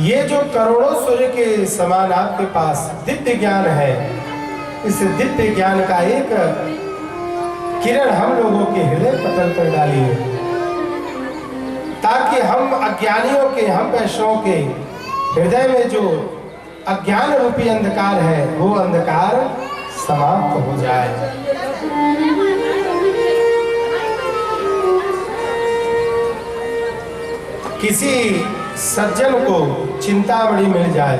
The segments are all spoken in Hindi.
ये जो करोड़ों सूर्य के समान आपके पास दिव्य ज्ञान है, इस दिव्य ज्ञान का एक किरण हम लोगों के हृदय पटल पर डालिए, ताकि हम अज्ञानियों के, हम वैष्णवों के हृदय में जो अज्ञान रूपी अंधकार है वो अंधकार समाप्त हो जाए। किसी सज्जन को चिंतामणि मिल जाए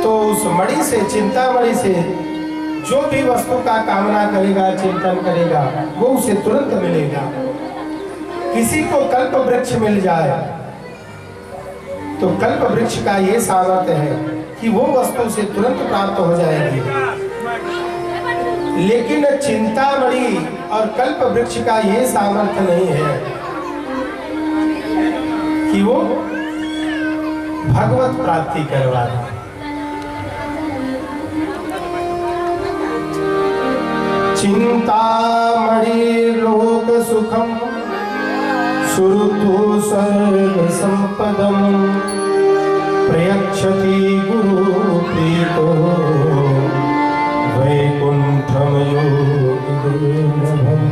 तो उस मणि से, चिंतामणि से जो भी वस्तु का कामना करेगा, चिंतन करेगा, वो उसे तुरंत मिलेगा। किसी को कल्प वृक्ष मिल जाए तो कल्प वृक्ष का ये सामर्थ्य है कि वो वस्तु से तुरंत प्राप्त हो जाएगी। लेकिन चिंतामणि और कल्प वृक्ष का ये सामर्थ्य नहीं है कि वो भगवत प्राप्ति करवा दे। चिंतामणि लोक सुखम सुरतु सर्व संपदम प्रयच्छति गुरु प्रीतो वैकुंठम योगी दुर्लभम।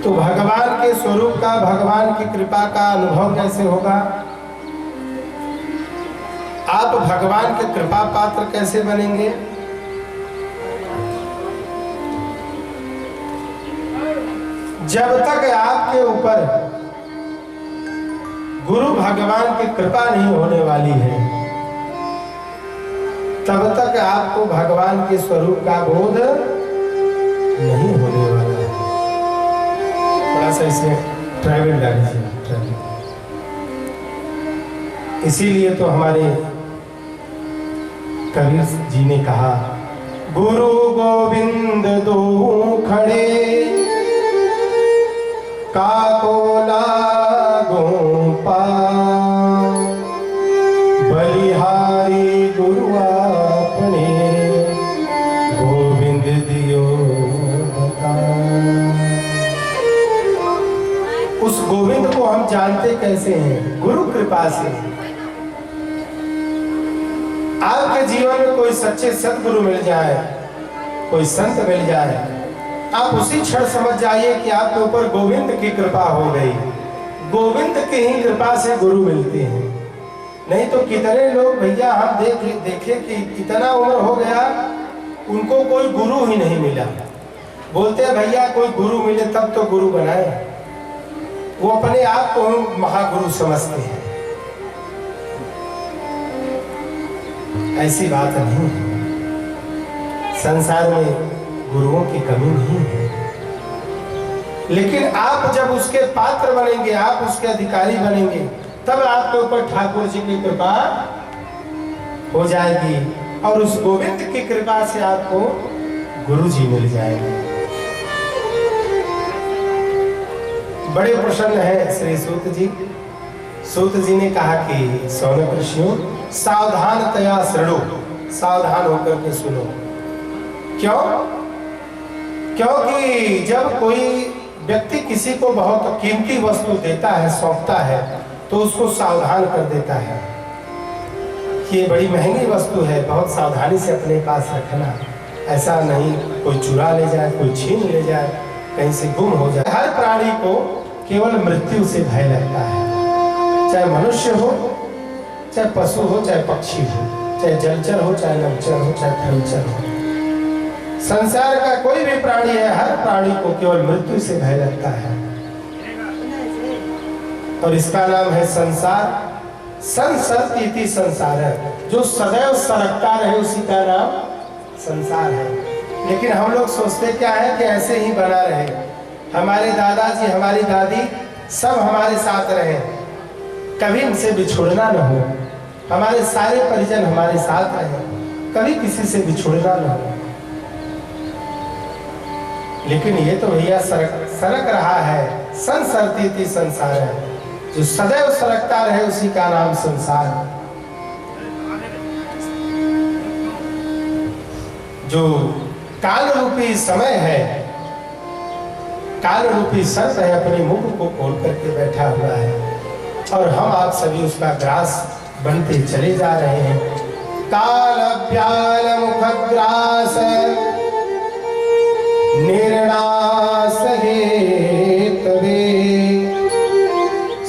तो भगवान के स्वरूप का, भगवान की कृपा का अनुभव कैसे होगा? आप भगवान के कृपा पात्र कैसे बनेंगे? जब तक आपके ऊपर गुरु भगवान की कृपा नहीं होने वाली है, तब तक आपको भगवान के स्वरूप का बोध नहीं होने वाला है। थोड़ा सा इसे ट्रैवल डालिए। इसीलिए तो हमारे कबीर जी ने कहा, गुरु गोविंद दो खड़े काको लागो पाँव, बलिहारी गुरु आपने गोविंद दियो बताओ। उस गोविंद को हम जानते कैसे हैं? गुरु कृपा से। आपके जीवन में कोई सच्चे सद्गुरु मिल जाए, कोई संत मिल जाए, आप उसी क्षण समझ जाइए कि आपके ऊपर गोविंद की कृपा हो गई। गोविंद की ही कृपा से गुरु मिलते हैं। नहीं तो कितने लोग भैया हम देखे कि इतना उम्र हो गया उनको कोई गुरु ही नहीं मिला। बोलते हैं भैया कोई गुरु मिले तब तो गुरु बनाए। वो अपने आप को महागुरु समझते हैं। ऐसी बात नहीं है। संसार में गुरुओं की कमी नहीं है, लेकिन आप जब उसके पात्र बनेंगे, आप उसके अधिकारी बनेंगे, तब आपके ऊपर ठाकुर जी की कृपा हो जाएगी और उस गोविंद की कृपा से आपको गुरु जी मिल जाएंगे। बड़े प्रसन्न है श्री सूत जी। सूत जी ने कहा कि सौनक ऋषियों, सावधानतया श्रृणु, सावधान होकर के सुनो। क्यों? क्योंकि जब कोई व्यक्ति किसी को बहुत कीमती वस्तु देता है, सौंपता है, तो उसको सावधान कर देता है कि ये बड़ी महंगी वस्तु है, बहुत सावधानी से अपने पास रखना, ऐसा नहीं कोई चुरा ले जाए, कोई छीन ले जाए, कहीं से गुम हो जाए। हर प्राणी को केवल मृत्यु से भय लगता है, चाहे मनुष्य हो, चाहे पशु हो, चाहे पक्षी हो, चाहे जलचर हो, चाहे नभचर हो, चाहे थलचर हो। संसार का कोई भी प्राणी है, हर प्राणी को केवल मृत्यु से भय लगता है और इसका नाम है संसार। संसरती संसार है, जो सदैव सरकता रहे उसी का नाम संसार है। लेकिन हम लोग सोचते क्या है कि ऐसे ही बना रहे, हमारे दादाजी, हमारी दादी सब हमारे साथ रहे, कभी इनसे बिछुड़ना न हो, हमारे सारे परिजन हमारे साथ रहे, कभी किसी से बिछुड़ना न हो। लेकिन ये तो भैया सरक रहा है। संसरती संसार है, जो सदैव सरकता रहे उसी का नाम संसार है। जो काल रूपी समय है, काल रूपी सर्प है अपने मुख को खोल करके बैठा हुआ है और हम आप सभी उसका ग्रास बनते चले जा रहे हैं। काल व्याल मुखग्रास निर्णास हेतवे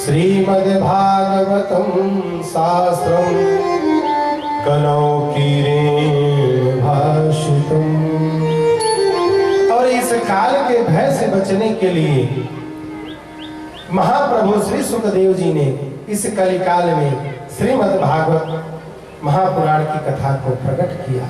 श्रीमद्भागवतम शास्त्रम कलौ कीरेण भाषितम्। और इस काल के भय से बचने के लिए महाप्रभु श्री सुखदेव जी ने इस कलिकाल में श्रीमद् भागवत महापुराण की कथा को प्रकट किया।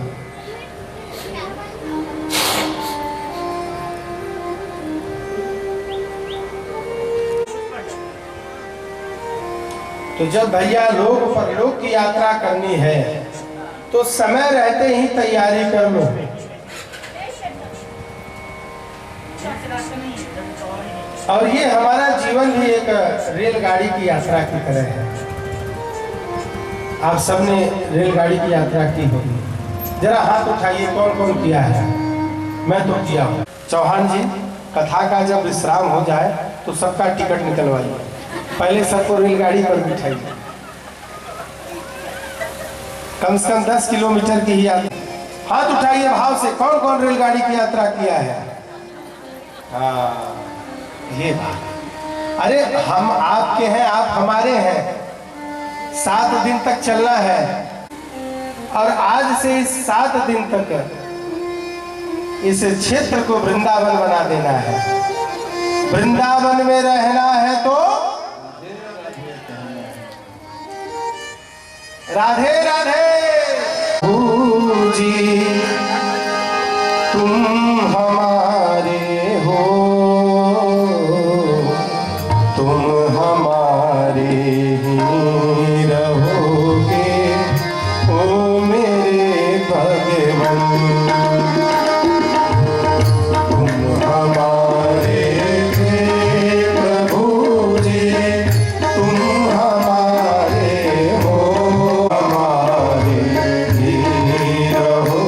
तो जब भैया लोक परलोक की यात्रा करनी है तो समय रहते ही तैयारी कर लो। और ये हमारा जीवन भी एक रेलगाड़ी की यात्रा की तरह है। आप सबने रेलगाड़ी की यात्रा की होगी, जरा हाथ उठाइए कौन कौन किया है। मैं तो किया हूँ। चौहान जी, कथा का जब विश्राम हो जाए तो सबका टिकट निकलवाइए, पहले सबको रेलगाड़ी पर बिठाइए। कम से कम 10 किलोमीटर की ही यात्रा। हाथ उठाइए भाव से, कौन कौन रेलगाड़ी की यात्रा किया है। हाँ, ये बात। अरे हम आपके हैं, आप हमारे हैं। 7 दिन तक चलना है और आज से इस 7 दिन तक इस क्षेत्र को वृंदावन बना देना है। वृंदावन में रहना है तो राधे राधे जी, तुम हमारे हो, तुम हमारे ही रहोगे, ओ मेरे भगवान। तुम हमारे थे प्रभु जी, तुम हमारे हो, हमारे ही रहो।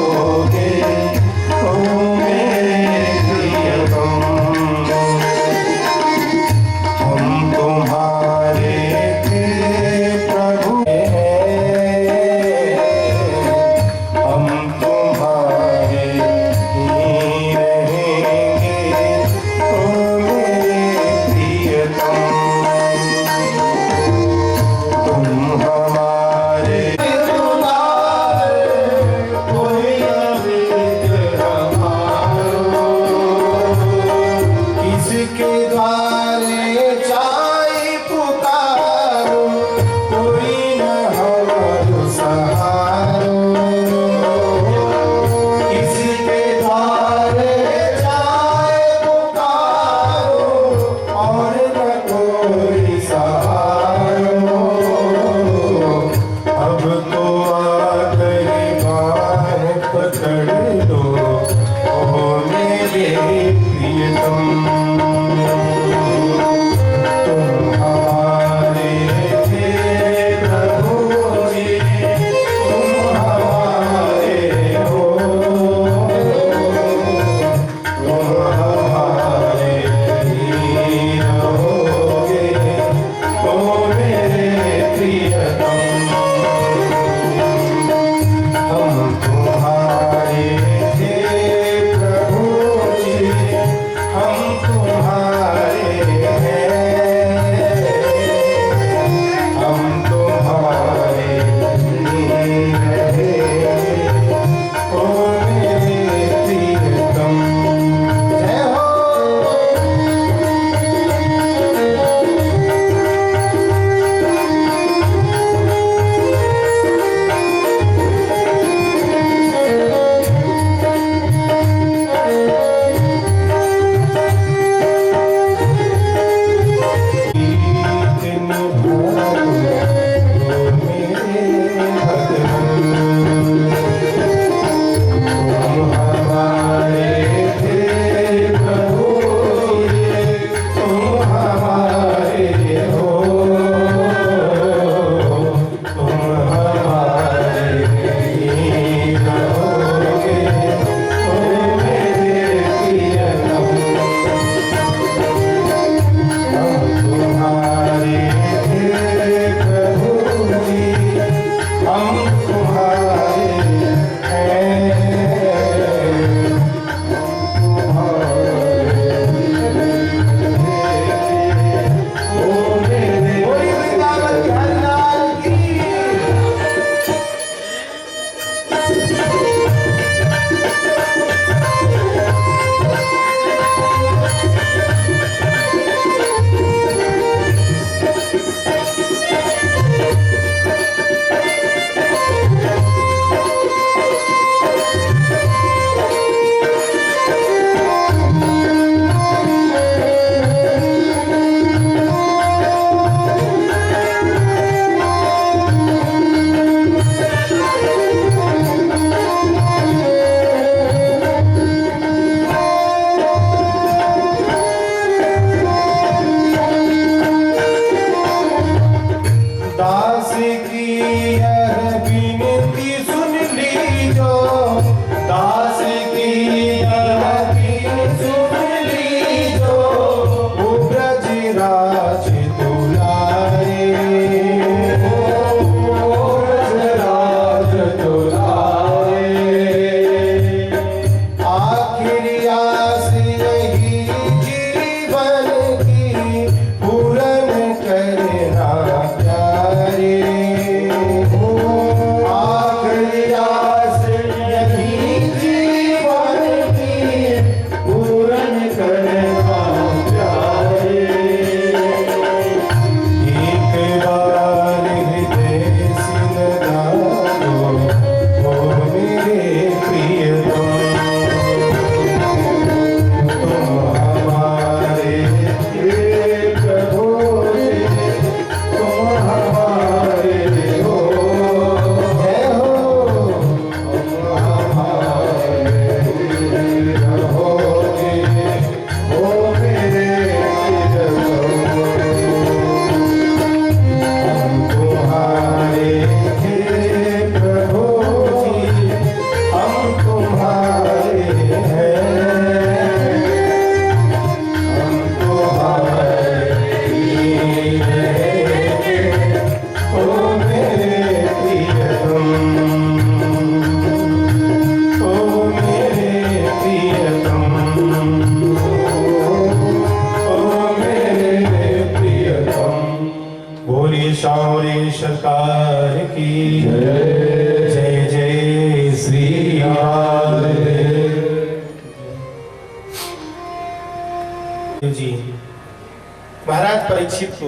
परीक्षित को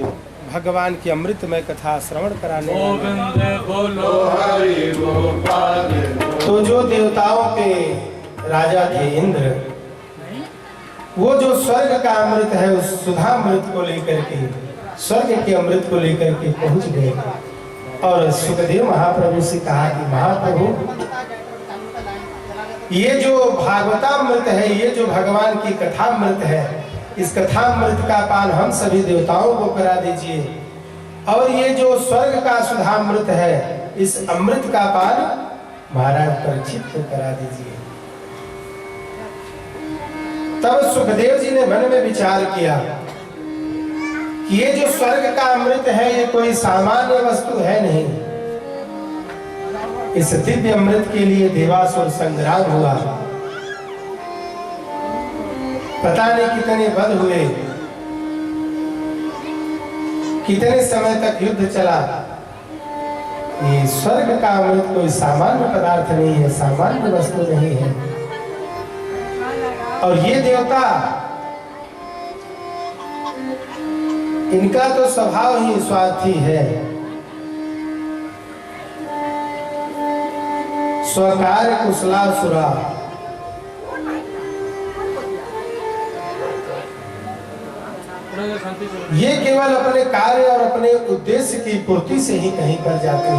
भगवान की अमृतमय कथा श्रवण कराने बोलो हरि गोपाल। तो जो देवताओं के राजा थे इंद्र, वो जो स्वर्ग का अमृत है उस सुधा अमृत को लेकर के, स्वर्ग के अमृत को लेकर के पहुंच गए और सुखदेव महाप्रभु से कहा कि महाप्रभु, ये जो भागवतामृत है, ये जो भगवान की कथामृत है, इस कथामृत का पान हम सभी देवताओं को करा दीजिए, और ये जो स्वर्ग का सुधामृत है, इस अमृत का पान महाराज परीक्षित को करा दीजिए। तब सुखदेव जी ने मन में विचार किया कि ये जो स्वर्ग का अमृत है, ये कोई सामान्य वस्तु है नहीं। इस दिव्य अमृत के लिए देवासुर संग्राम हुआ, पता नहीं कितने वध हुए, कितने समय तक युद्ध चला। ये स्वर्ग का अमृत कोई सामान्य पदार्थ नहीं है, सामान्य वस्तु नहीं है। और ये देवता, इनका तो स्वभाव ही स्वार्थी है, स्वकार कुशलासुरा। ये केवल अपने कार्य और अपने उद्देश्य की पूर्ति से ही कहीं पर जाते हैं।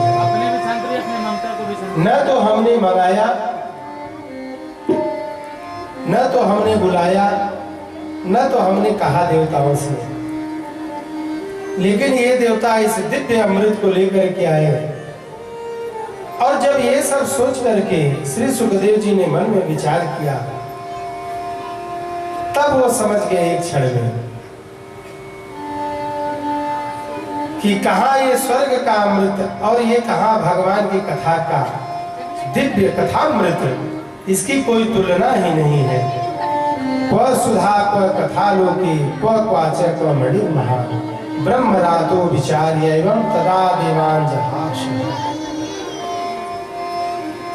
न तो हमने मंगाया, न तो हमने बुलाया, न तो हमने कहा देवताओं से, लेकिन ये देवता इस दिव्य अमृत को लेकर के आए। और जब ये सब सोच करके श्री सुखदेव जी ने मन में विचार किया, तब वो समझ गए एक क्षण में कि कहाँ ये स्वर्ग का अमृत और ये कहाँ भगवान की कथा का दिव्य कथामृत, इसकी कोई तुलना ही नहीं है। क्व सुधा क्व कथा लोके क्व क्वाच क्व मणि महा ब्रह्म रातो विचार्य एवं तदा देवान जहाश।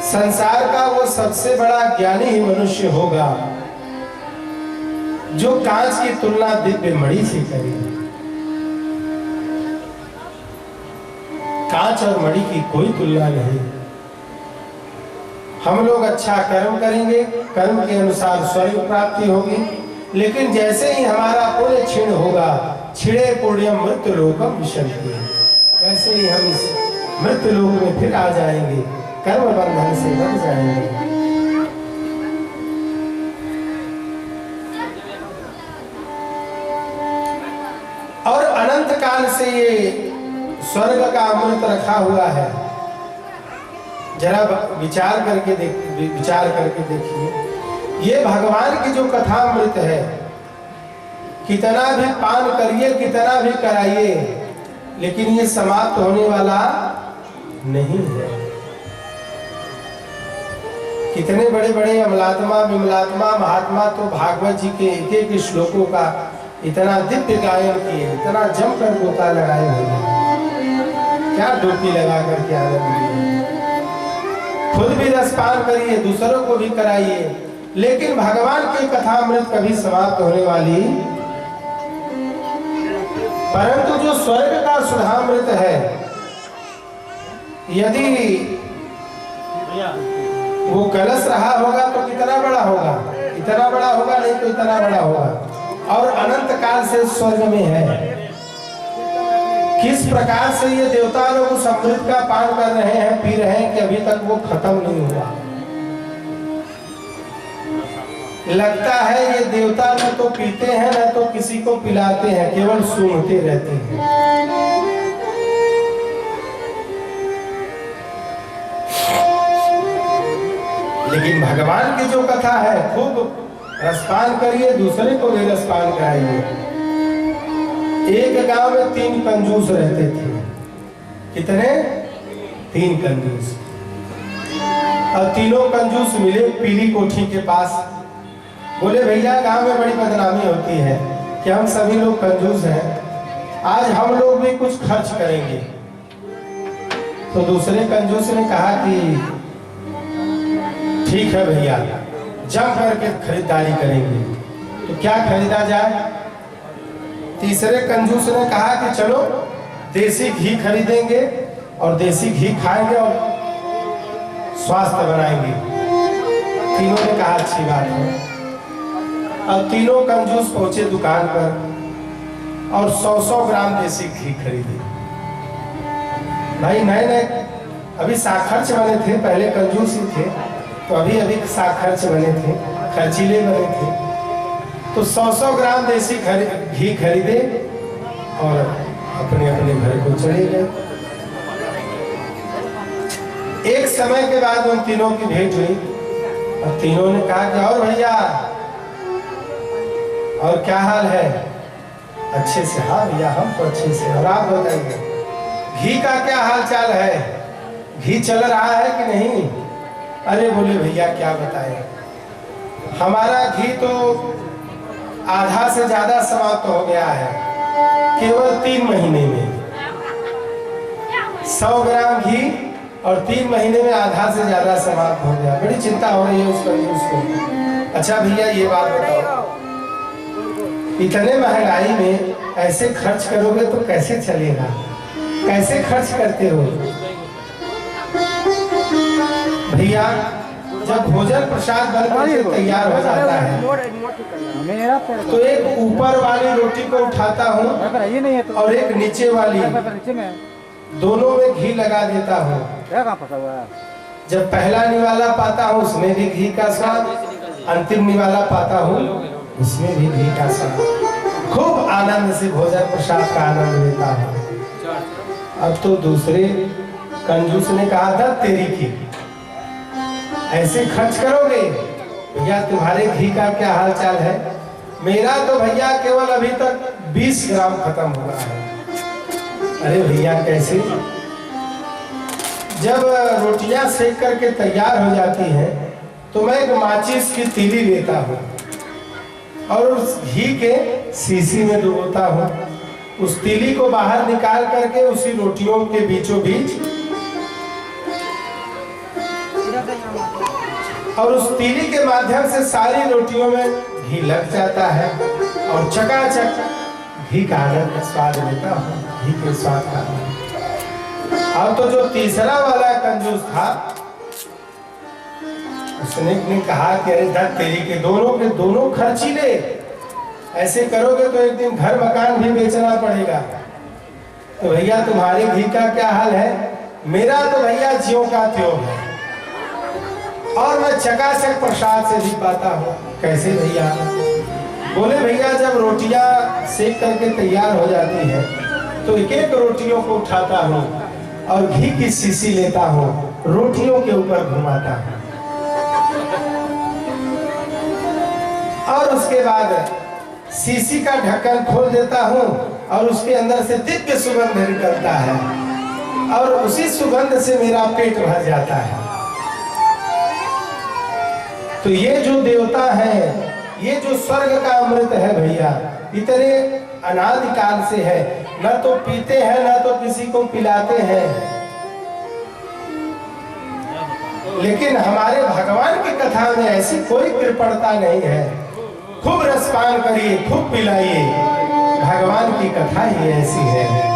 संसार का वो सबसे बड़ा ज्ञानी ही मनुष्य होगा जो कांच की तुलना दिव्य मणि से करे। कांच और मणि की कोई तुलना नहीं। हम लोग अच्छा कर्म करेंगे, कर्म के अनुसार स्वर्ग प्राप्ति होगी, लेकिन जैसे ही हमारा पुण्य क्षीण होगा, छिड़े पुण्यम मृत्यु लोकम विशंति, वैसे ही हम इस मृत्यु लोक में फिर आ जाएंगे, कर्म बंधन से बच जाएंगे। और अनंत काल से ये स्वर्ग का अमृत रखा हुआ है। जरा विचार करके देखिए, ये भगवान की जो कथा अमृत है, कितना भी पान करिए, कितना भी कराइए, लेकिन ये समाप्त होने वाला नहीं है। कितने बड़े बड़े अमलात्मा विमलात्मा महात्मा तो भागवत जी के एक एक श्लोकों का इतना दिव्य गायन किए, इतना जमकर गोता लगाए हुए, क्या डुबकी लगा करके आनंद लिए। खुद भी रसपान करिए, दूसरों को भी कराइए, लेकिन भगवान की कथामृत कभी समाप्त होने वाली। परंतु जो स्वर्ग का सुधामृत है, यदि वो कलश रहा होगा तो कितना बड़ा होगा, इतना बड़ा होगा, नहीं तो इतना बड़ा होगा, और अनंत काल से स्वर्ग में है। किस प्रकार से ये देवता लोग उस अमृत का पान कर रहे हैं, पी रहे हैं, कि अभी तक वो खत्म नहीं हुआ। लगता है ये देवता न तो पीते हैं, न तो किसी को पिलाते हैं, केवल सूंघते रहते हैं। लेकिन भगवान की जो कथा है, खूब रसपान करिए, दूसरे को भी रसपान कराइए। एक गांव में 3 कंजूस रहते थे। कितने? 3 कंजूस। और तीनों कंजूस मिले पीली कोठी के पास। बोले भैया, गांव में बड़ी बदनामी होती है कि हम सभी लोग कंजूस हैं, आज हम लोग भी कुछ खर्च करेंगे। तो दूसरे कंजूस ने कहा कि ठीक है भैया, जम करके खरीदारी करेंगे। तो क्या खरीदा जाए? तीसरे कंजूस ने कहा कि चलो देसी घी खरीदेंगे और देसी घी खाएंगे और स्वास्थ्य बनाएंगे। तीनों ने कहा अच्छी बात है। अब तीनों कंजूस पहुंचे दुकान पर और 100-100 ग्राम देसी घी खरीदे। भाई नए नए अभी साखर्च बने थे, पहले कंजूस ही थे तो अभी अभी साखर्च बने थे, खर्चीले बने थे। तो 100-100 ग्राम देसी घी खरीदे और अपने अपने घर को चले गए। एक समय के बाद उन तीनों की भेंट हुई और तीनों ने कहा कि और भैया और क्या हाल है? अच्छे से। हाँ भैया हम तो अच्छे से। और आप बताइए घी का क्या हाल चाल है? घी चल रहा है कि नहीं? अरे बोले भैया क्या बताएं, हमारा घी तो आधा से ज्यादा समाप्त हो गया है, केवल 3 महीने में 100 ग्राम घी और 3 महीने में आधा से ज्यादा समाप्त हो गया। बड़ी चिंता हो रही है उसको। अच्छा भैया ये बात बताओ, इतने महंगाई में ऐसे खर्च करोगे तो कैसे चलेगा? कैसे खर्च करते हो? भैया जब भोजन प्रसाद बनकर तैयार हो जाता है तो एक ऊपर वाली रोटी को उठाता हूँ और एक नीचे वाली, दोनों में घी लगा देता हूँ। जब पहला निवाला पाता हूँ उसमें भी घी का स्वाद, अंतिम निवाला पाता हूँ उसमें भी घी का स्वाद। खूब आनंद से भोजन प्रसाद का आनंद लेता हूँ। अब तो दूसरे कंजूस ने कहा था तेरी घी ऐसे खर्च करोगे? भैया तुम्हारे घी का क्या हाल चाल है? मेरा तो भैया केवल अभी तक 20 ग्राम खत्म हुआ है। अरे भैया कैसे? जब रोटियां सेक करके तैयार हो जाती हैं तो मैं एक माचिस की तीली लेता हूँ और उस घी के शीशी में डुबोता हूँ। उस तीली को बाहर निकाल करके उसी रोटियों के बीचों बीच और उस तीली के माध्यम से सारी रोटियों में घी लग जाता है और चकाचक घी का आनंद स्वाद लेता हूँ, घी के स्वाद का। अब तो जो तीसरा वाला कंजूस था उसने कहा कि अरे धत तेरी के दोनों खर्चीले, ऐसे करोगे तो एक दिन घर मकान भी बेचना पड़ेगा। तो भैया तुम्हारे घी का क्या हाल है? मेरा तो भैया ज्यों का त्यों है और मैं चकाचक प्रसाद से भी पाता हूँ। कैसे भैया? बोले भैया जब रोटियां सेक करके तैयार हो जाती है तो एक एक रोटियों को उठाता हूँ और घी की शीशी लेता हूँ, रोटियों के ऊपर घुमाता हूँ और उसके बाद शीशी का ढक्कन खोल देता हूँ और उसके अंदर से दिव्य सुगंध निकलता है और उसी सुगंध से मेरा पेट भर जाता है। तो ये जो देवता है, ये जो स्वर्ग का अमृत है भैया, इतने अनादिकाल से है। न तो पीते हैं न तो किसी को पिलाते हैं, लेकिन हमारे भगवान की कथा में ऐसी कोई कृपणता नहीं है। खूब रसपान करिए, खूब पिलाइए, भगवान की कथा ही ऐसी है।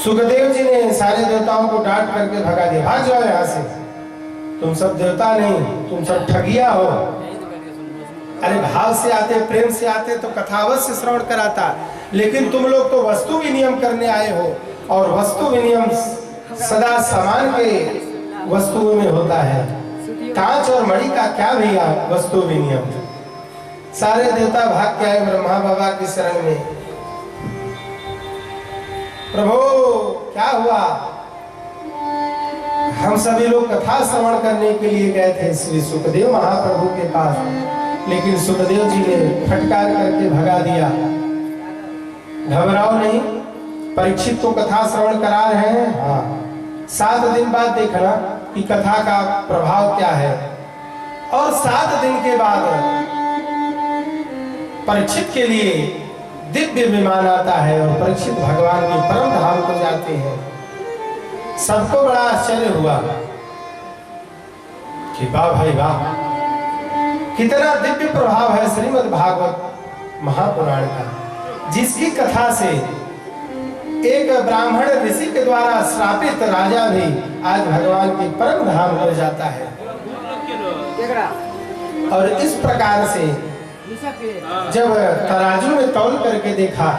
सुखदेव जी ने सारे देवताओं को डांट करके भगा दिया, भाग जाओ यहाँ से, तुम सब देवता नहीं, तुम सब ठगिया हो। अरे भाव से आते, प्रेम से आते तो कथा अवश्य श्रवण कराता, लेकिन तुम लोग तो वस्तु विनिमय करने आए हो और वस्तु विनिमय सदा समान के वस्तुओं में होता है। कांच और मणि का क्या भैया वस्तु विनिमय। सारे देवता भाग के आए ब्रह्मा बाबा की शरण में। प्रभु क्या हुआ? हम सभी लोग कथा श्रवण करने के लिए गए थे श्री सुखदेव महाप्रभु के पास, लेकिन सुखदेव जी ने फटकार करके भगा दिया। घबराओ नहीं, परीक्षित को कथा श्रवण करा रहे हैं। हाँ, 7 दिन बाद देखना कि कथा का प्रभाव क्या है। और 7 दिन के बाद परीक्षित के लिए दिव्य विमान आता है और परीक्षित भगवान के परम धाम को जाते हैं। सबको बड़ा आश्चर्य हुआ। कि वाह भाई वाह, कितना दिव्य प्रभाव है श्रीमद् भागवत महापुराण का, जिसकी कथा से एक ब्राह्मण ऋषि के द्वारा श्रापित राजा भी आज भगवान के परम धाम पर जाता है। और इस प्रकार से जब तराजू में तौल करके देखा,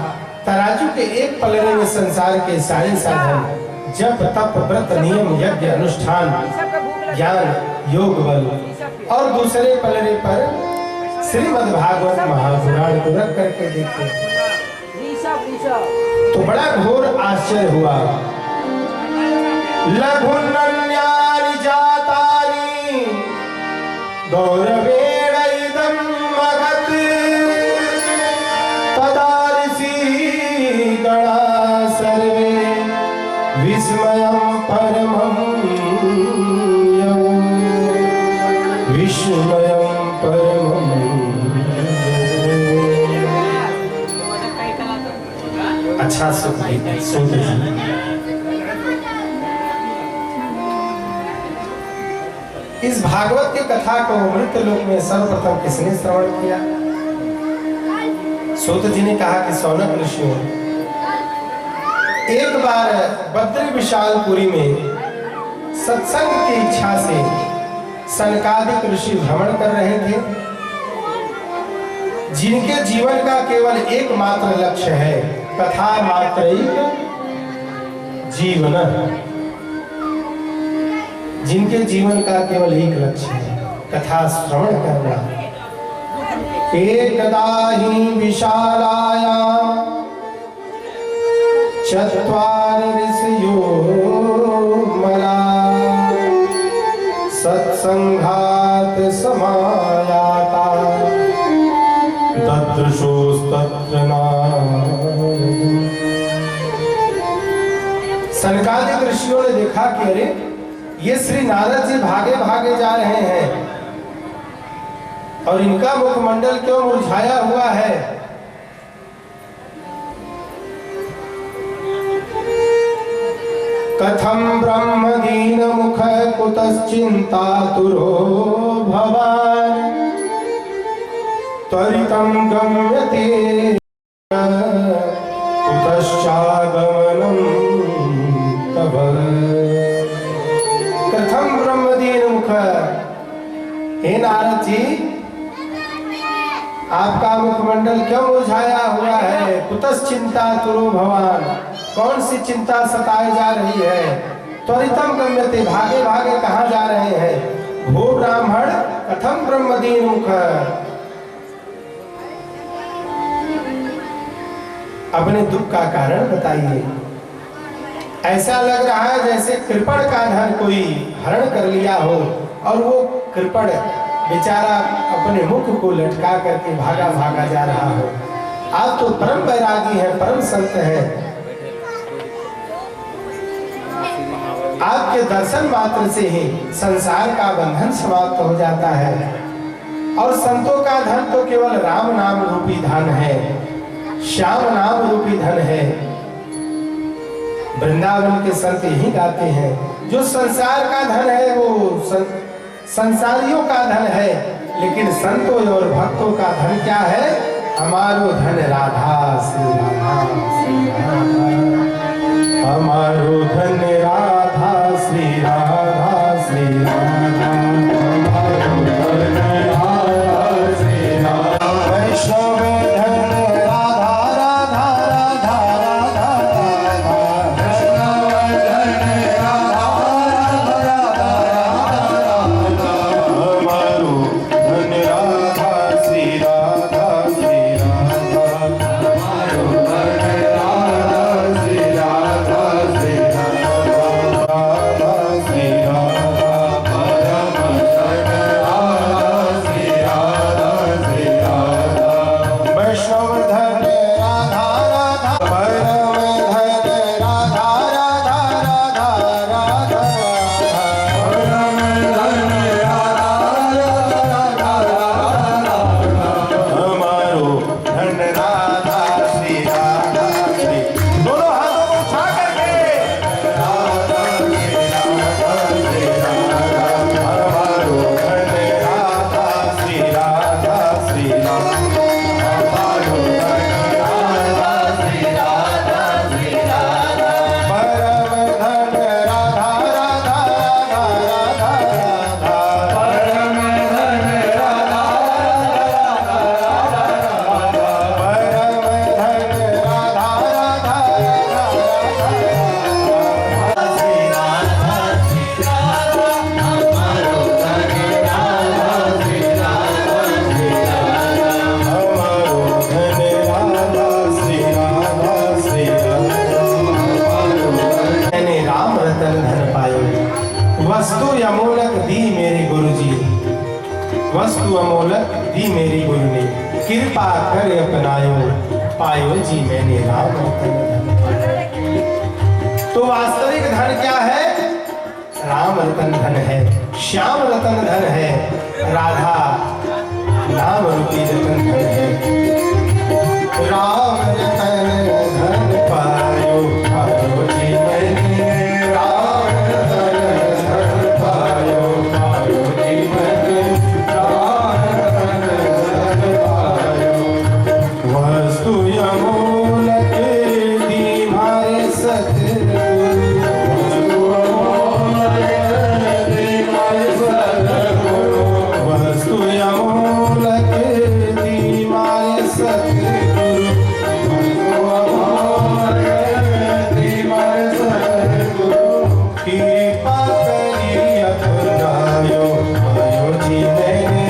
तराजू के एक पलड़े में संसार के सारे साधन, जप तप व्रत नियम यज्ञ अनुष्ठान ज्ञान योग बल, और दूसरे पलड़े पर श्रीमद् भागवत महापुराण को रख करके देखे तो बड़ा घोर आश्चर्य हुआ। लघुन्यानि जातानि गौरवेण इदं महत्, तदा ऋषिगणा सर्वे विस्मयं परमं यौ, विस्मयं परमं। अच्छा सुन इस भागवत की कथा को मृत लोक में सर्वप्रथम किसने श्रवण किया? सूत जी ने कहा कि सौनक ऋषियों। एक बार बद्री विशालपुरी में सत्संग की इच्छा से सनकादिक ऋषि भ्रमण कर रहे थे, जिनके जीवन का केवल एकमात्र लक्ष्य है कथा मात्रैक जीवन, जिनके जीवन का केवल एक लक्ष्य है कथा श्रवण करना। एकदा हि विशालायां चत्वार ऋषयो मला, सत्संगात् समायाता ददृशोस्तत्र नारदम्। सनकादिक ऋषियों ने देखा कि अरे ये श्री नारद जी भागे भागे जा रहे हैं और इनका मुखमंडल क्यों मुरझाया हुआ है? कथम ब्रह्मदीन मुख कुतश्चिंतातुरो भवान्, त्वरितं गम्यते कुतश्चागमनं तव। कथम ब्रह्मदीन मुख, हे नारद जी आपका मुखमंडल क्यों मुरझाया हुआ है? कुतश्चिंतातुरो भवान्, कौन सी चिंता सताए जा रही है? त्वरितम गम्यते, भागे भागे कहाँ जा रहे हैं? भो ब्राह्मण कथम ब्रह्मदीन मुख, अपने दुख का कारण बताइए। ऐसा लग रहा है जैसे कृपण का धन कोई हरण कर लिया हो और वो कृपण बेचारा अपने मुख को लटका करके भागा भागा जा रहा हो। आप तो परम वैरागी हैं, परम संत हैं, आपके दर्शन मात्र से ही संसार का बंधन समाप्त हो जाता है। और संतों का धन तो केवल राम नाम रूपी धन है, श्याम नाम रूपी धन है। वृंदावन के संत यही गाते हैं, जो संसार का धन है वो संसारियों का धन है, लेकिन संतों और भक्तों का धन क्या है? हमारो धन राधा श्री राधा श्री राधा, हमारो धन राधा श्री राधा श्री राधा, हमारो धन राधा श्री राधा। वैष्णव धन राधा राधा राधा राधा राधा, वैष्णव धन राधा राधा राधा राधा, हमारो धन राधा श्री राधा श्री राधा, हमारो धन राधा वस्तु अमोलक दी मेरी गुरु ने, कृपा कर अपनायो, पायो जी मैंने राम रतन धन। तो वास्तविक धन क्या है? राम रतन धन है, श्याम रतन धन है, राधा नाम रूपी रतन धन है। राम रतन धन पायो, पायो जी मैंने राम रतन धन पायो, पायो जी मैंने राम रतन धन पायो। वस्तु अमोलक दी मारे सतगुरु, वस्तु अमोलक दी मारे सतगुरु, कृपा करी अपनायो, पायो जी मैंने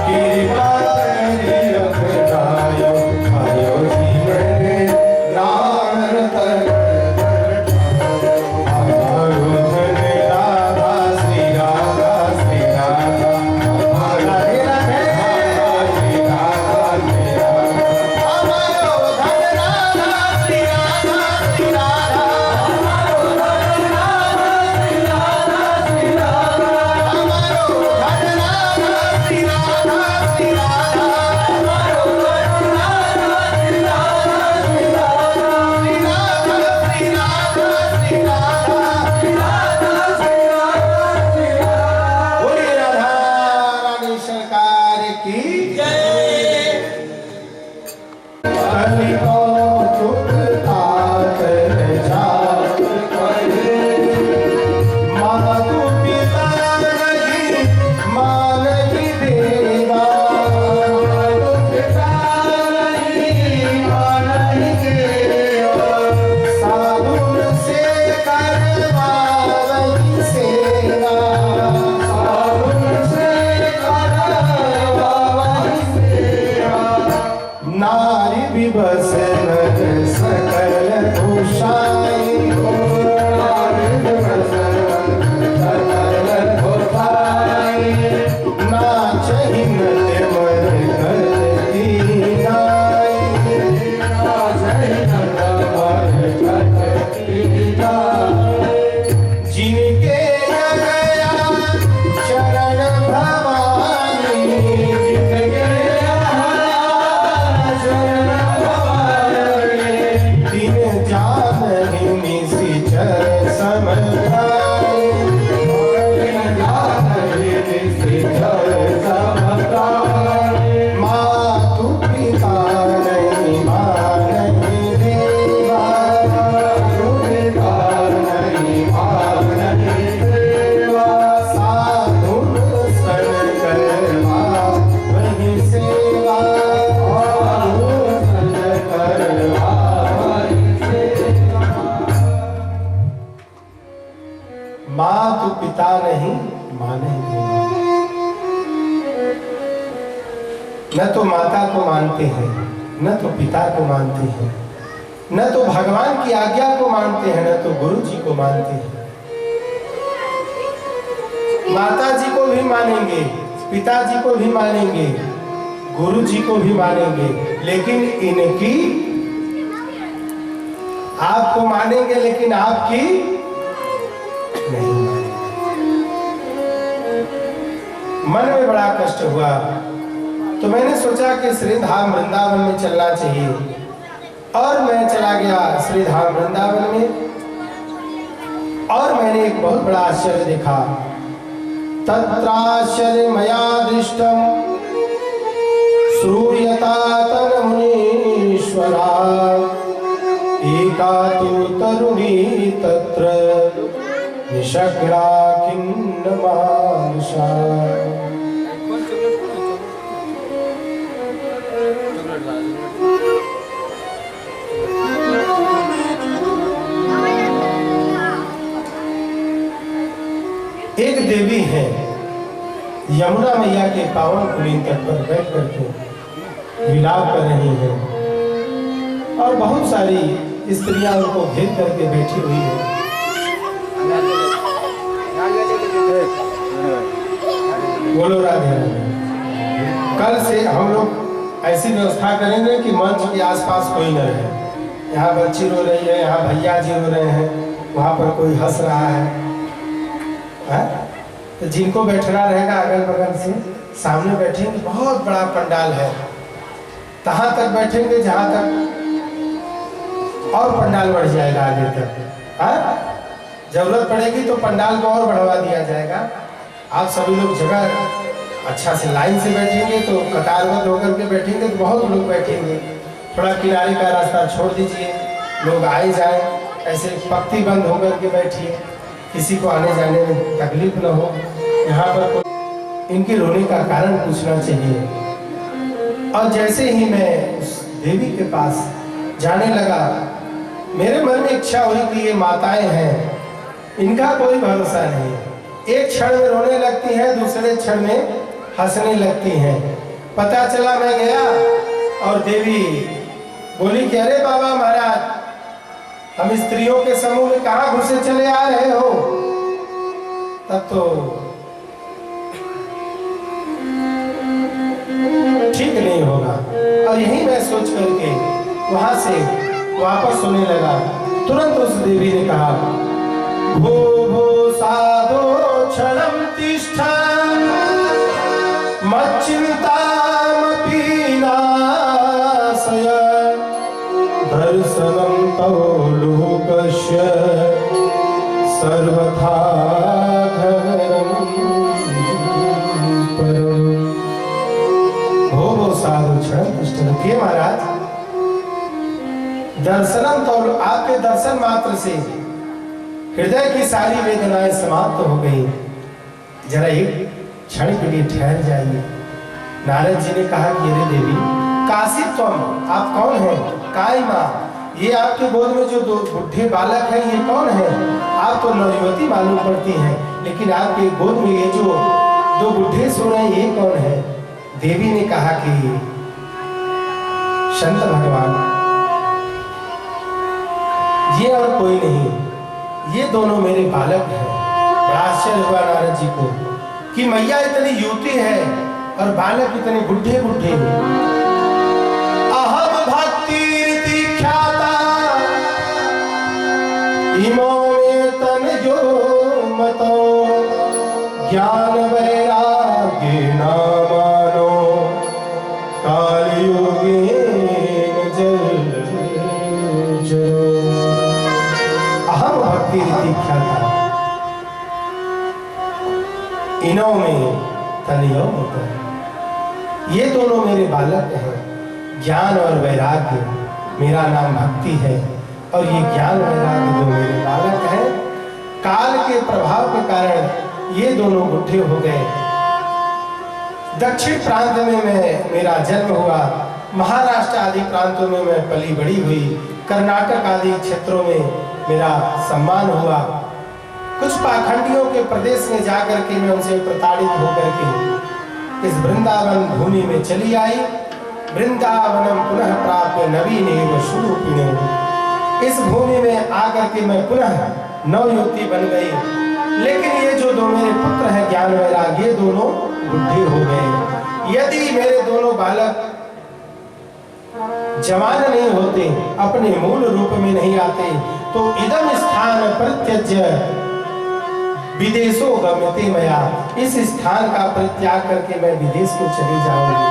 कृपा करी अपनायो, पायो जी मैंने राम रतन पायो धन। राधा श्री राधा श्री राधा, राधे राधे श्री राधा श्री राधा, हमारो धन राधा श्री राधा श्री राधा, हमारो धन राधा श्री राधा श्री राधा, हमारो धन राधा श्री राधा श्री राधा, हमारो धन राधा श्री राधा श्री राधा, श्री राधा श्री राधा श्री राधा श्री राधा श्री राधा। बोलिए राधा रानी सरकार की जय। कली कौतुक ताकर जात करे, मातु पिता नहीं मानहि देवा, मातु पिता नहीं मानहि देवा, साधुन से करवावहि सेवा, साधुन से करवावहि सेवा। नारी विवश नर सकल भूषाई को, नारी विवश नर सकल भूषाई, नाचहि नृत्य मन करती नाई, नाचहि नृत्य मन करती नाई। जिनके गया चरण भवानी, जिनके गया चरण भवानी, दिन जानहि निशिचर समझाई, दिन जानहि निशिचर समझाई। मातु पिता नहीं मानहि देवा, मातु पिता नहीं मानहि देवा, साधुन सन करवावहि सेवा, साधुन सन करवावहि सेवा। मातु पिता नहीं माने देवा, न तो माता को मानते हैं, न तो पिता को मानते हैं, न तो भगवान की आज्ञा को मानते हैं, न तो गुरु जी को मानते हैं। माता जी को भी मानेंगे, पिताजी को भी मानेंगे, गुरु जी को भी मानेंगे, लेकिन इनकी आपको मानेंगे लेकिन आपकी नहीं मानेंगे। मन में बड़ा कष्ट हुआ तो मैंने सोचा कि श्रीधाम वृंदावन में चलना चाहिए, और मैं चला गया श्रीधाम वृंदावन में, और मैंने एक बहुत बड़ा आश्चर्य देखा। तत्राश्चर्य मया दृष्टम श्रूयता तन्मुनीश्वरा, एका तु तरुणी तत्र निशग्रा खिन्न मानुषा। एक देवी है, यमुना मैया के पावन पुनीत तट पर बैठ करके विलाप कर रही हैं, और बहुत सारी स्त्रियां उनको घेर करके बैठी हुई हैं। बोलो राधे राधे। कल से हम लोग ऐसी व्यवस्था करेंगे कि मंच के आसपास कोई न रहे। यहाँ बच्ची रो रही है, यहाँ भैया जी रो रहे हैं, वहाँ पर कोई हंस रहा है? तो जिनको बैठना रहेगा अगल बगल से सामने बैठेंगे। बहुत बड़ा पंडाल है, तहाँ तक बैठेंगे जहाँ तक और पंडाल बढ़ जाएगा आगे तक। जरूरत पड़ेगी तो पंडाल को और बढ़वा दिया जाएगा। आप सभी लोग जगह अच्छा से लाइन से बैठेंगे तो कतारबद्ध होकर के बैठेंगे तो बहुत लोग बैठेंगे। थोड़ा किनारे का रास्ता छोड़ दीजिए, लोग आए जाए, ऐसे पंक्ति बंद होकर के बैठिए, किसी को आने जाने में तकलीफ न हो। यहाँ पर कोई इनके रोने का कारण पूछना चाहिए। और जैसे ही मैं उस देवी के पास जाने लगा, मेरे मन में इच्छा हुई कि ये माताएं हैं, इनका कोई भरोसा नहीं। एक क्षण में रोने लगती हैं, दूसरे क्षण में हंसने लगती हैं। पता चला मैं गया और देवी बोली कि अरे बाबा महाराज, हम स्त्रियों के समूह में कहाँ घुसे चले आ रहे हो? तब तो ठीक नहीं होगा। और यही मैं सोच करके वहां से वापस होने लगा। तुरंत उस देवी ने कहा, भो भो साधो क्षणं तिष्ठ मच्चिन्तामपि नाशय दर्शनं तव लोकस्य सर्वथा घोरं परम्। भो भो साधो क्षणं तिष्ठ। के महाराज, दर्शनम तो आपके दर्शन मात्र से हृदय की सारी वेदनाएं समाप्त हो गई। जरा एक क्षण के लिए ठहर जाइए। नारद जी ने कहा कि अरे देवी, काशी तुम, आप कौन हैं? काय माँ, ये आपके गोद में जो दो बुढ़े बालक हैं ये कौन है? आप तो नवयुवती मालूम पड़ती हैं, लेकिन आपके गोद में ये जो दो बुढ़े सो रहे हैं ये कौन है? देवी ने कहा कि संत भगवान, ये और कोई नहीं, ये दोनों मेरे बालक हैं। बड़ा आश्चर्य हुआ नारद जी को कि मैया इतनी युवती है और बालक इतने बुढ़े बुढ़े। अहम भक्ति ख्याता इमो में तन जो मतो ज्ञान वैराग्य नामानो कालयुगे भक्ति ख्याता इनों में तनियो होता है। ये दोनों मेरे बालक हैं। ज्ञान और वैराग्य मेरा नाम भक्ति है, और ये ज्ञान वैराग्य जो मेरे बालक हैं, काल के प्रभाव के कारण ये दोनों बुढ़े हो गए। दक्षिण प्रांत में मेरा जन्म हुआ, महाराष्ट्र आदि प्रांतों में मैं पली बड़ी हुई, कर्नाटक आदि क्षेत्रों में मेरा सम्मान हुआ। कुछ पाखंडियों के प्रदेश में जाकर के मैं उनसे प्रताड़ित होकर के इस वृंदावन भूमि में चली आई। वृंदावनम पुनः प्राप्य नवीन एवं शुरूपिणे। इस भूमि में आकर के मैं पुनः नवयुवती बन गई। लेकिन ये जो दो मेरे पुत्र हैं ज्ञान वैराग, ये दोनों बुढ़े हो गए। यदि मेरे दोनों बालक जवान नहीं होते, अपने मूल रूप में नहीं आते, तो इदम स्थान परित्यज्य विदेशो गम्यते मया। इस स्थान का परित्याग करके मैं विदेश को चली जाऊंगी,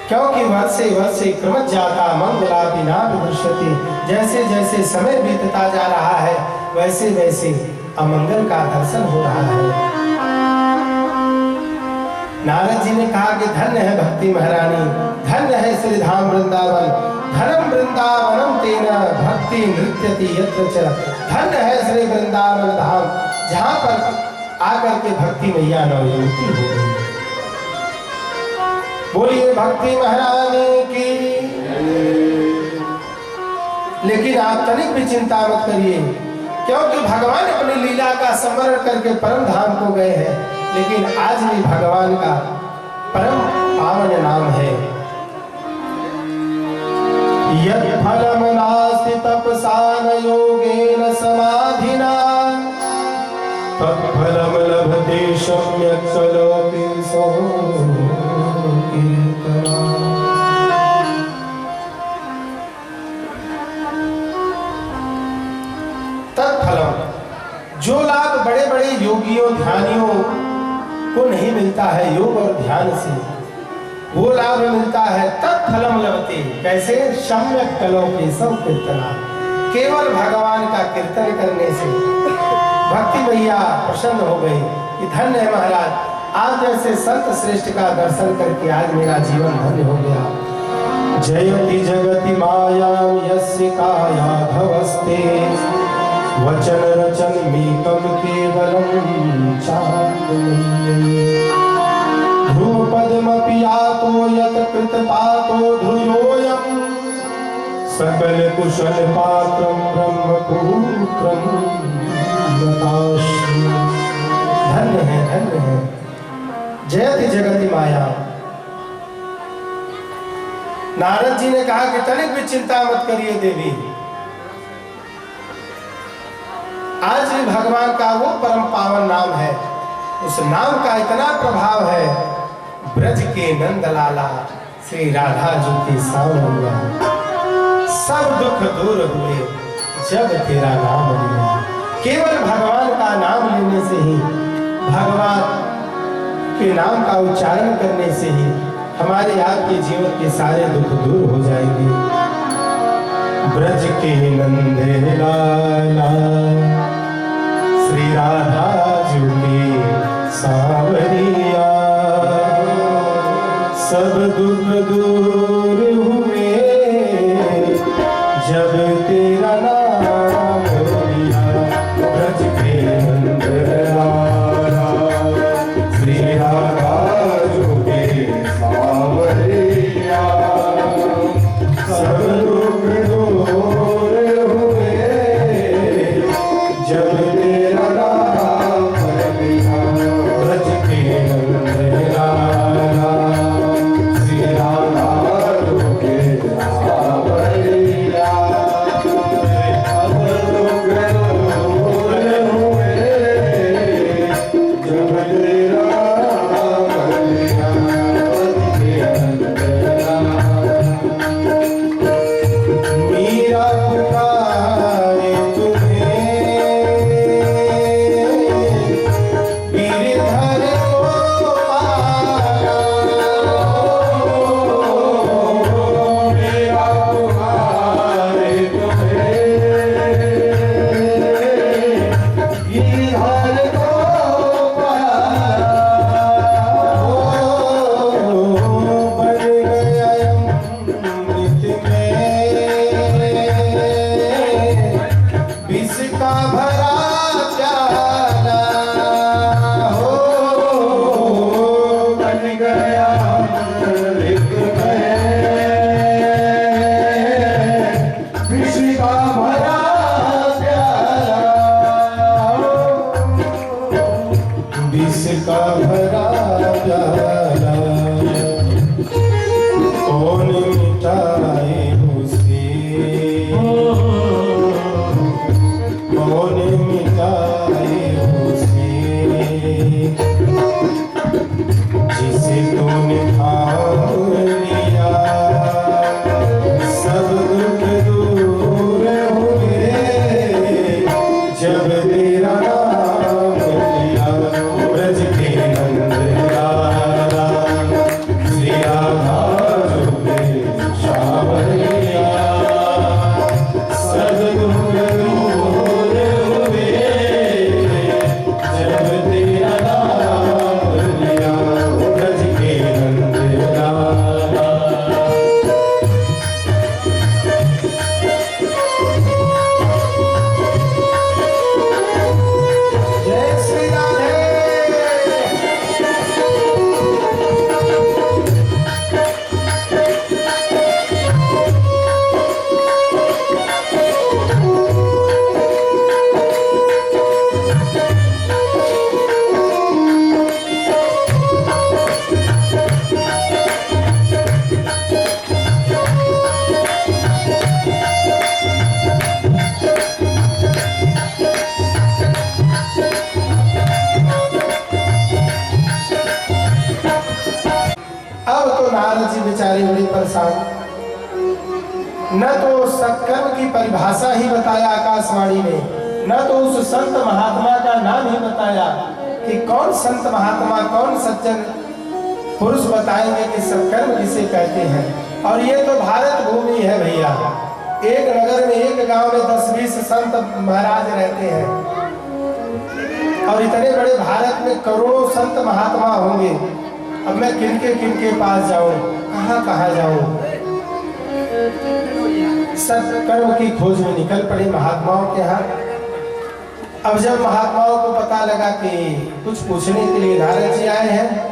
क्योंकि वर्षे वर्षे क्रमश जाता मंगलापि न दृश्यते। जैसे जैसे समय बीतता जा रहा है वैसे वैसे अमंगल का दर्शन हो रहा है। नारद जी ने कहा कि धन्य है भक्ति महारानी, धन्य है श्री धाम वृंदावन, धर्म वृंदावनम तेना भक्ति नृत्यति यत्र च। धन्य है श्री वृंदावन धाम, जहाँ पर आकर के भक्ति मैया नवयुवती हो गई। बोलिए भक्ति महारानी की। लेकिन आप तनिक भी चिंता मत करिए, क्योंकि भगवान अपनी लीला का स्मरण करके परम धाम को गए हैं। लेकिन आज भी भगवान का परम पावन नाम है। यत् फलम नास्ति तपसा न योगेन समाधिना तत्फलम लभते सम्यक् करोति सो कीर्तना। तत्फलम, जो लाभ बड़े बड़े योगियों ध्यानियों को नहीं मिलता है योग और ध्यान से, वो लाभ मिलता है तत्फलम लभते। कैसे? सम्यक कलो केशव कीर्तना, केवल भगवान का कीर्तन करने से भक्ति मैया प्रसन्न हो गई कि धन्य है महाराज, आज जैसे संत श्रेष्ठ का दर्शन करके आज मेरा जीवन धन्य हो गया। जयति जगति मायां यस्य कायाधवस्ते, वचन रचन मीकम केवलम चारुमय्ये। ध्रुवपदमपि यातो यत कृतपातो ध्रुयोऽयं, सकल कुशल पात्रं ब्रह्मपुत्रं नतास्मि। धन्य है, धन्य है। जयति जगति माया। नारद जी ने कहा कि तनिक भी चिंता मत करिए देवी, आज भी भगवान का वो परम पावन नाम है, उस नाम का इतना प्रभाव है, ब्रज के नंदलाला श्री राधा जी के सावरिया, सब दुख दूर हुए जब तेरा नाम लिया। केवल भगवान का नाम लेने से ही, भगवान के नाम का उच्चारण करने से ही हमारे आपके जीवन के सारे दुख दूर हो जाएंगे। ब्रज के नंदे लाला श्री राधा जी के सावरिया, सब दुख दूर हुए जब तेरा नाम लिया। ब्रज के नंद लाला श्री राधा जी के सावरिया, सब दुख दूर हुए जब तेरा नाम लिया। ब्रज के नंद लाला श्री राधा जी के सावरिया, सब दुख दूर हुए जब तेरा नाम लिया। ब्रज के नंद मीरा पुकारे तुम्हें, गिरधर को पाया। मीरा पुकारे तुम्हें, गिरधर को पाया। बन गया अमृत में विष का भरा प्याला, हो बन गया अमृत में विष का भरा प्याला, विष का भरा प्याला। कौन मिटाए उसे, कौन मिटाए उसे, जिसे तूने थाम लिया। सब दुख दूर हुए जब तेरा नाम लिया। ब्रज के नंद बेचारे बड़े परेशान। न तो सत्कर्म की परिभाषा ही बताया आकाशवाणी ने, न तो उस संत महात्मा का नाम ही बताया कि कौन संत महात्मा, कौन सज्जन पुरुष बताएंगे कि सत्कर्म किसे कहते हैं। और ये तो भारत भूमि है भैया, एक नगर में, एक गांव में 10-20 संत महाराज रहते हैं, और इतने बड़े भारत में करोड़ों संत महात्मा होंगे। अब मैं किनके पास जाऊं, कहाँ जाऊं। सत्कर्म की खोज में निकल पड़े महात्माओं के यहाँ। अब जब महात्माओं को पता लगा कि कुछ पूछने के लिए नारद जी आए हैं,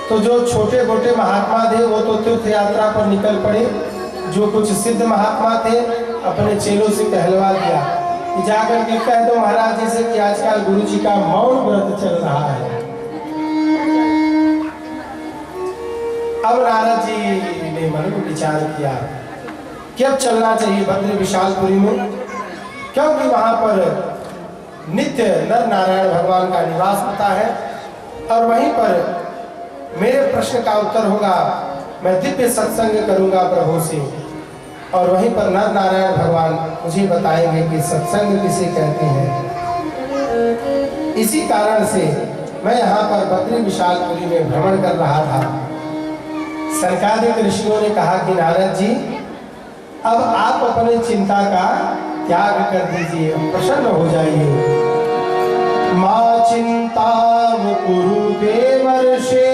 तो जो छोटे मोटे महात्मा थे वो तो तीर्थ यात्रा पर निकल पड़े। जो कुछ सिद्ध महात्मा थे अपने चेलों से कहलवा दिया कि जाकर के कह दो महाराज जी से कि आजकल गुरु जी का मौन व्रत चल रहा है। अब नारद जी ने मन में विचार किया कि अब चलना चाहिए बद्री विशालपुरी में, क्योंकि वहां पर नित्य नर नारायण भगवान का निवास होता है और वहीं पर मेरे प्रश्न का उत्तर होगा। मैं दिव्य सत्संग करूंगा प्रभु से, और वहीं पर नर नारायण भगवान मुझे बताएंगे कि सत्संग किसे कहते हैं। इसी कारण से मैं यहाँ पर बद्री विशालपुरी में भ्रमण कर रहा था। सरकारिक ऋषियों ने कहा कि नारद जी अब आप अपने चिंता का त्याग कर दीजिए, प्रसन्न हो जाइए। मां चिंता कुरु देवर्षे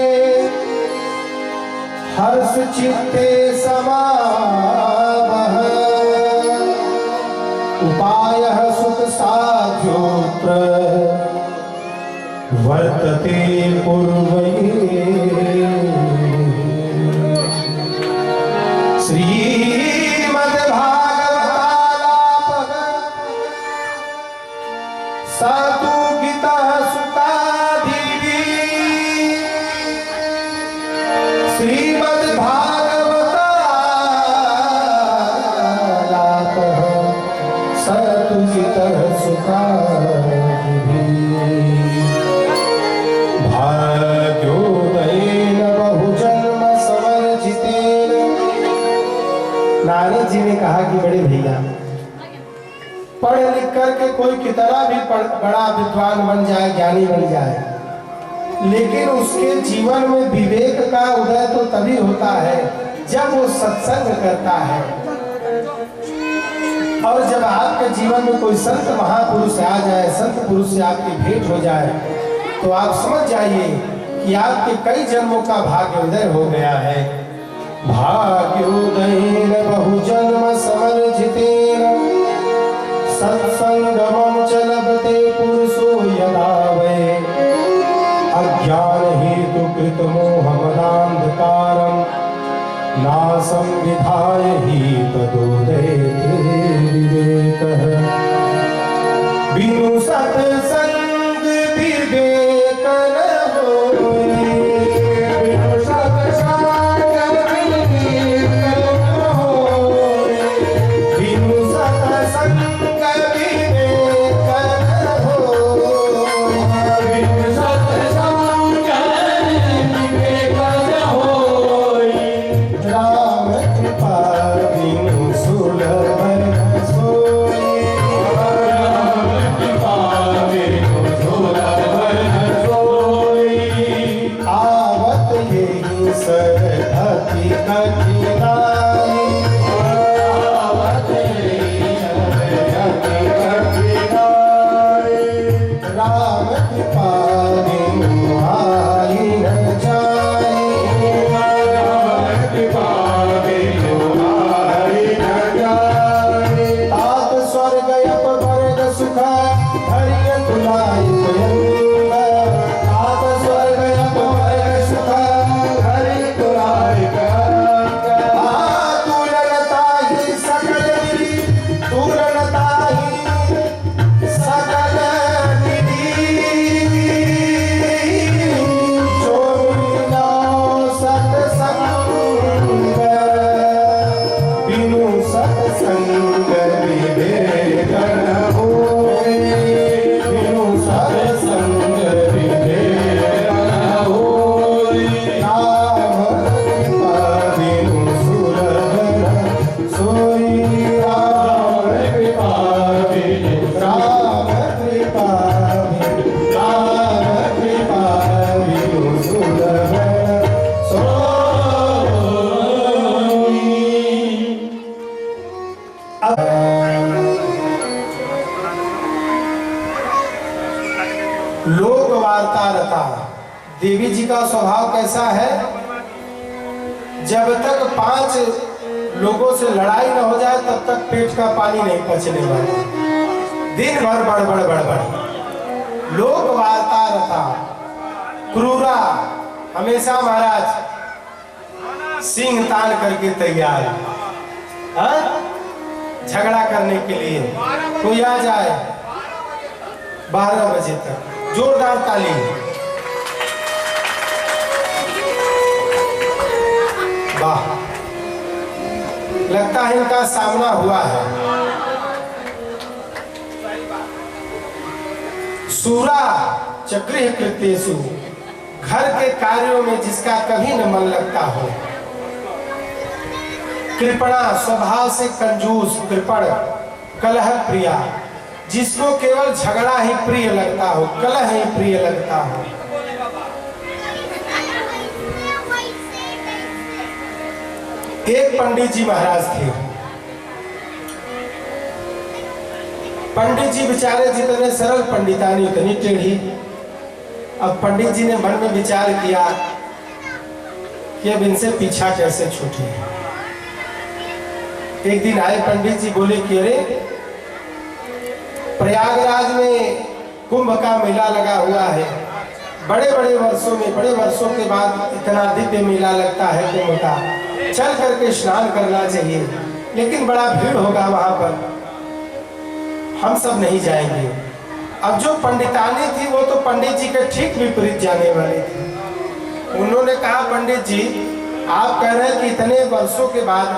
हर्ष चित्ते समावह उपायः सुख साध्योत्र वर्तते पूर्वये। साधु गीता सुताधिपि श्रीमद् भागवतालापः सतु गीतः सुताधिपि भाग्योदयेन बहुजन्म समर्जितेन। नारद जी ने कहा कि बड़े भैया, पढ़ लिख करके कोई कितना भी बड़ा विद्वान बन जाए, ज्ञानी बन जाए, लेकिन उसके जीवन में विवेक का उदय तो तभी होता है जब वो सत्संग करता है। और जब आपके जीवन में कोई संत महापुरुष आ जाए, संत पुरुष से आपकी भेंट हो जाए, तो आप समझ जाइए कि आपके कई जन्मों का भाग्योदय हो गया है। भाग्योदयेन बहुजन्म समर्जितेन सत्संगमं च लभते पुरुषो यदा वै अज्ञान हेतु कृत मोहमदान्धकारं नासं विधाय हि तदोदयते विवेकः। बिनु सत्संग विवेक न होय, बिनु सत्संग विवेक न होय, बिनु सत्संग राम कृपा बिनु लोक वार्ता रता। देवी जी का स्वभाव कैसा है? जब तक 5 लोगों से लड़ाई न हो जाए तब तक पेट का पानी नहीं पचने वाला। दिन भर बड़बड़ बड़बड़। लोक वार्ता रता क्रूरा, हमेशा महाराज सिंह तान करके तैयार, झगड़ा करने के लिए। कोई आ जाए 12 बजे तक, जोरदार ताली। वाह, लगता है इनका सामना हुआ है। सूरा चक्रिय कृत्येषु, घर के कार्यों में जिसका कभी न मन लगता हो। कृपणा, स्वभाव से कंजूस, कृपण। कलह प्रिया, जिसको केवल झगड़ा ही प्रिय लगता हो, कलह ही प्रिय लगता हो। एक पंडित जी महाराज थे। पंडित जी बेचारे जितने सरल, पंडितानी उतनी टेढ़ी। अब पंडित जी ने मन में विचार किया कि अब इनसे पीछा कैसे छूटे। एक दिन आए पंडित जी, बोले कि अरे प्रयागराज में कुंभ का मेला लगा हुआ है। बड़े बड़े वर्षों में, बड़े वर्षों के बाद इतना दिव्य मेला लगता है कुंभ का। चल करके स्नान करना चाहिए, लेकिन बड़ा भीड़ होगा वहां पर, हम सब नहीं जाएंगे। अब जो पंडितानी थी वो तो पंडित जी के ठीक विपरीत जाने वाली थी। उन्होंने कहा, पंडित जी आप कह रहे हैं कि इतने वर्षों के बाद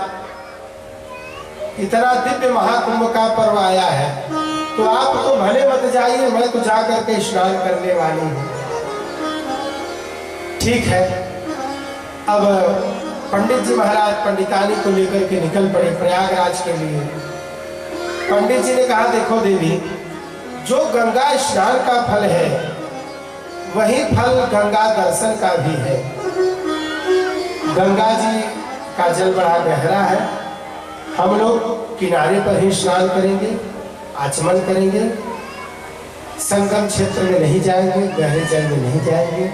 इतना दिव्य महाकुंभ का पर्व आया है, तो आप तो भले मत जाइए, मैं तो जा करके स्नान करने वाली हूँ। ठीक है। अब पंडित जी महाराज पंडितानी को लेकर के निकल पड़े प्रयागराज के लिए। पंडित जी ने कहा, देखो देवी, जो गंगा स्नान का फल है वही फल गंगा दर्शन का भी है। गंगा जी का जल बड़ा गहरा है, हम लोग किनारे पर ही स्नान करेंगे, आचमन करेंगे, संगम क्षेत्र में नहीं जाएंगे, गहरे जल में नहीं जाएंगे।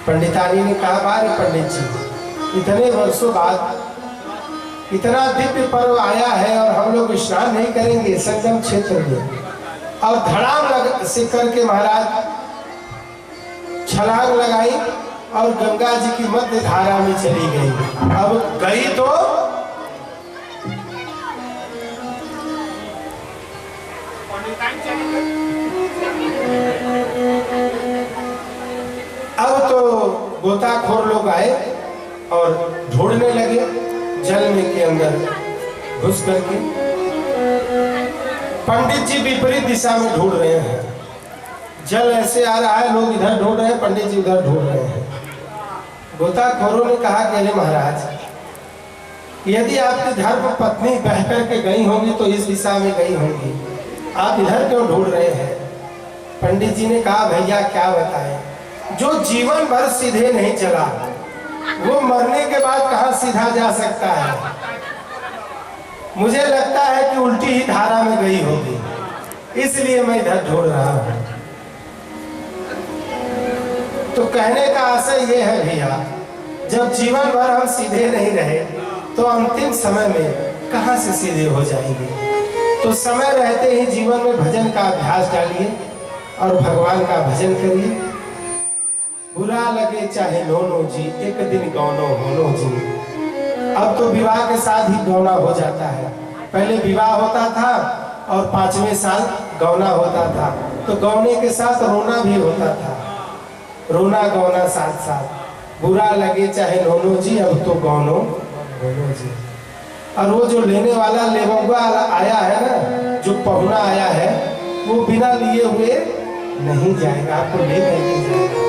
पंडितानी ने कहा, बारे पंडित जी, इतने वर्षों बाद इतना दिव्य पर्व आया है और हम लोग स्नान नहीं करेंगे संगम क्षेत्र में। और धड़ाम से करके महाराज छलांग लगाई और गंगा जी की मध्य धारा में चली गई। अब गई तो गोताखोर लोग आए और ढूंढने लगे जल में के अंदर घुस करके। पंडित जी विपरीत दिशा में ढूंढ रहे हैं, जल ऐसे आ रहा है, लोग इधर ढूंढ रहे हैं, पंडित जी उधर ढूंढ रहे हैं। गोताखोरों ने कहा कि अरे महाराज, यदि आपकी धर्म पत्नी बह करके गई होंगी तो इस दिशा में गई होंगी, आप इधर क्यों ढूंढ रहे हैं? पंडित जी ने कहा, भैया क्या बताएं, जो जीवन भर सीधे नहीं चला वो मरने के बाद कहां सीधा जा सकता है? मुझे लगता है कि उल्टी ही धारा में गई होगी, इसलिए मैं इधर ढूंढ रहा हूं। तो कहने का आशय ये है भैया, जब जीवन भर हम सीधे नहीं रहे तो अंतिम समय में कहां से सीधे हो जाएंगे? तो समय रहते ही जीवन में भजन का अभ्यास डालिए और भगवान का भजन करिए। बुरा लगे चाहे लोनो जी, एक दिन गौनो होनो जी। अब तो विवाह के साथ ही गौना हो जाता है, पहले विवाह होता था और 5वें साल गौना होता था, तो गौने के साथ रोना भी होता था, रोना गौना साथ साथ। बुरा लगे चाहे लोनो जी, अब तो गौनो होनो जी। और वो जो लेने वाला लेवंगा आया है ना, जो पहुना आया है, वो बिना लिए हुए नहीं जाएगा, आपको ले नहीं जाएगा।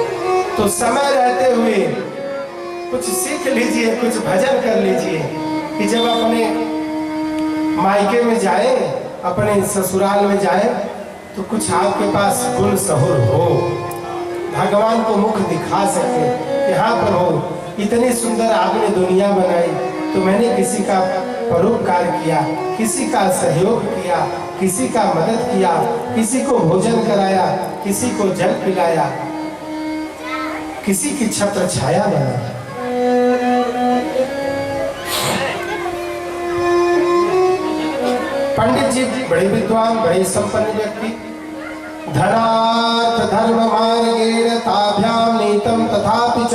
तो समय रहते हुए कुछ सीख लीजिए, कुछ भजन कर लीजिए कि जब अपने मायके में जाए, अपने ससुराल में जाए, तो कुछ आपके पास गुण सहुर हो, भगवान को मुख दिखा सके कि हाँ प्रभु, इतनी सुंदर आपने दुनिया बनाई तो मैंने किसी का परोपकार किया, किसी का सहयोग किया, किसी का मदद किया, किसी को भोजन कराया, किसी को जल पिलाया, किसी की छत्र छाया बना। पंडित जी बड़े विद्वान, बड़े संपन्न व्यक्ति, धनार्थ धर्म मार्गेण ताभ्याम नीतम तथापि च,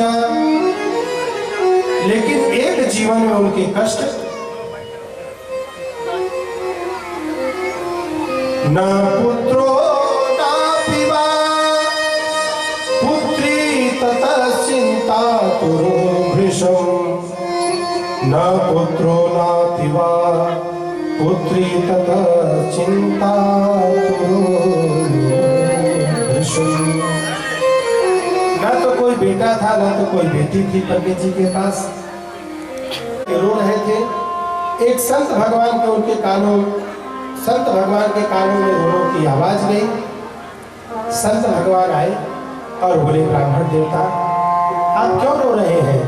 लेकिन एक जीवन में उनके कष्ट, न पुत्रो नापि वा पुत्री ततः चिंता तुरो भृशं, न पुत्रो नापि वा पुत्री ततः चिंता न तो कोई बेटा था, न तो कोई बेटी थी पंडित जी के पास। रो रहे थे। एक संत भगवान के उनके कानों, संत भगवान के कानों में रोने की आवाज गई। संत भगवान आए और बोले, ब्राह्मण देवता आप क्यों रो रहे हैं?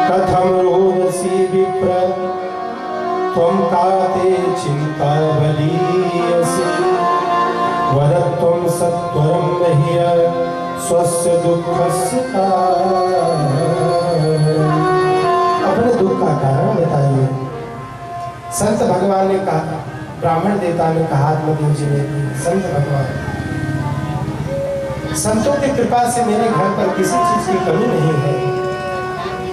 कथम रोदसी विप्र त्वं काते चिंता बलीयसी, वदत्वं सत्वरं मह्य स्वस्य दुःखस्य कारणम्। अपने दुख का कारण बताइए। संत भगवान ने कहा, ब्राह्मण देवता ने कहा, आत्मदेव जी ने, संत भगवान, संतों की कृपा से मेरे घर पर किसी चीज की कमी नहीं है,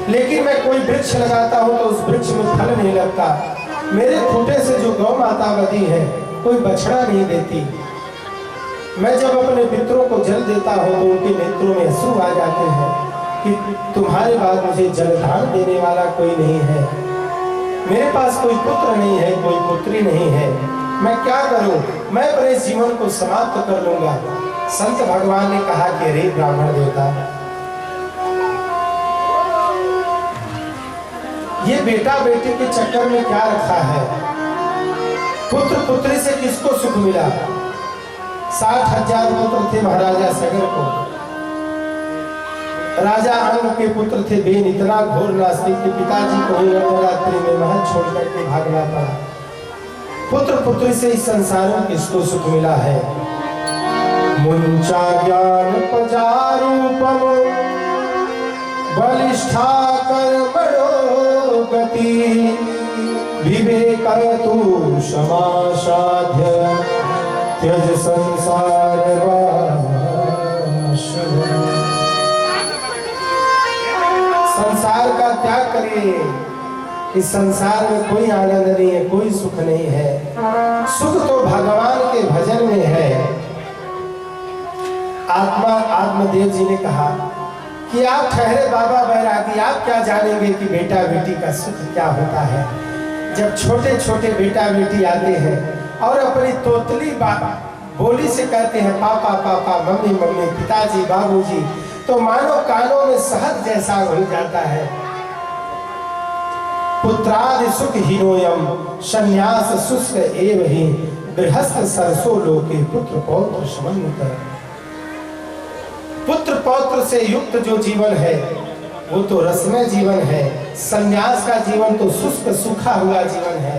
लेकिन मैं कोई वृक्ष लगाता हूँ तो उस वृक्ष में फल नहीं लगता। मेरे खूंटे से जो गौ माता बधी है कोई बछड़ा नहीं देती। मैं जब अपने पितरों को जल देता हूँ तो उनके नेत्रों में अश्रु आ जाते हैं कि तुम्हारे बाद मुझे जलदान देने वाला कोई नहीं है। मेरे पास कोई पुत्र नहीं है, कोई पुत्री नहीं है, मैं क्या करूं? मैं अपने जीवन को समाप्त कर लूंगा। संत भगवान ने कहा कि अरे ब्राह्मण देवता, ये बेटा बेटी के चक्कर में क्या रखा है? पुत्र पुत्री से किसको सुख मिला? 60,000 पुत्र थे महाराजा सगर को। राजा अंग के पुत्र थे बेन, इतना घोर नास्तिक कि पिताजी को ही नवरात्रि में महल छोड़ करके भागना पड़ा। पुत्र पुत्री से इस संसार में किसको सुख मिला है? मुंचा ज्ञान पचारूपम बलिष्ठा कर्मणो गति, विवेक तु समासाध्य त्यज संसार संसार का त्याग करिए। इस संसार में कोई आनंद नहीं है, कोई सुख नहीं है। सुख तो भगवान के भजन में है। आत्मदेव जी ने कहा कि आप ठहरे बाबा बैरागी, आप क्या जानेंगे कि बेटा बेटी का सुख क्या होता है। जब छोटे छोटे बेटा बेटी आते हैं और अपनी तोतली बोली से कहते हैं पापा पापा, मम्मी मम्मी, पिताजी बाबूजी, तो मानो कानों में शहद जैसा घुल जाता है। पुत्रादि सुख हीनोयम संन्यास शुष्क एव ही, गृहस्थ सरसो लोके पुत्र पौत्र समन्वित। पुत्र पौत्र से युक्त जो जीवन है वो तो रसमय जीवन है। संन्यास का जीवन तो शुष्क सूखा हुआ जीवन है।